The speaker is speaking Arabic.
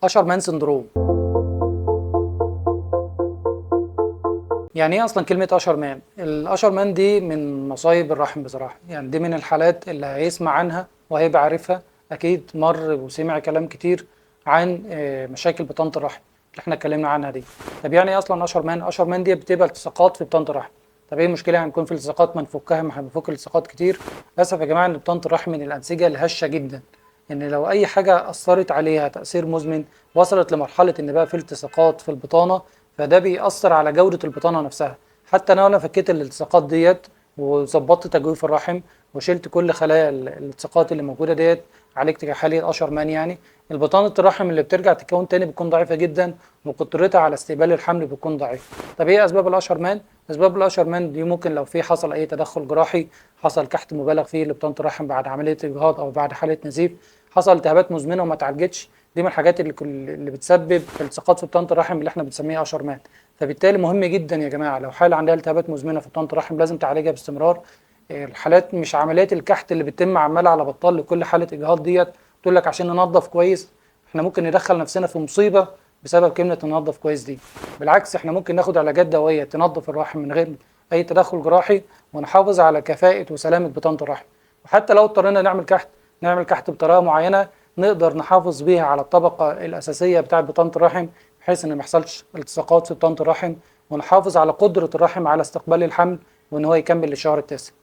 اشرمان سندروم. يعني ايه اصلا كلمه اشرمان؟ الاشرمان دي من مصايب الرحم بصراحه، يعني دي من الحالات اللي هيسمع عنها وهيبقى عارفها، اكيد مر وسمع كلام كتير عن مشاكل بطانه الرحم اللي احنا اتكلمنا عنها دي. طب يعني ايه اصلا اشرمان؟ اشرمان دي بتبقى التصاقات في بطانه الرحم. طب ايه المشكله يعني يكون في التصاقات ما نفكها؟ ما احنا بنفك الالتصاقات كتير. للاسف يا جماعه ان بطانه الرحم من الانسجه الهشه جدا، ان لو اي حاجه اثرت عليها تاثير مزمن وصلت لمرحله ان بقى في التصاقات في البطانه، فده بيأثر على جوده البطانه نفسها. حتى انا فكيت الالتصاقات ديت وظبطت تجويف الرحم وشلت كل خلايا الالتصاقات اللي موجوده ديت، عالجت حاله اشرمان. يعني البطانه الرحم اللي بترجع تتكون تاني بتكون ضعيفه جدا، وقدرتها على استقبال الحمل بتكون ضعيفه. طب ايه اسباب الاشرمان؟ اسباب الاشرمان دي ممكن لو في حصل اي تدخل جراحي، حصل كحت مبالغ فيه لبطانه الرحم بعد عمليه اجهاض او بعد حاله نزيف، حصل التهابات مزمنه وما اتعالجتش، دي من الحاجات اللي بتسبب التصاقات في بطانه الرحم اللي احنا بنسميها اشرمان. فبالتالي مهم جدا يا جماعه لو حاله عندها التهابات مزمنه في بطانه الرحم لازم تعالجها باستمرار. الحالات مش عمليات الكحت اللي بتتم عماله على بطال لكل حاله اجهاض ديت تقول لك عشان ننظف كويس. احنا ممكن ندخل نفسنا في مصيبه بسبب كلمه ننظف كويس دي. بالعكس احنا ممكن ناخد علاجات دوائيه تنظف الرحم من غير اي تدخل جراحي ونحافظ على كفاءه وسلامه بطانه الرحم. وحتى لو اضطرينا نعمل كحت، نعمل كحت بطريقه معينه نقدر نحافظ بيها على الطبقه الاساسيه بتاعه بطانه الرحم، بحيث ان ما يحصلش التصاقات في بطانه الرحم، ونحافظ على قدره الرحم على استقبال الحمل وان هو يكمل للشهر التاسع.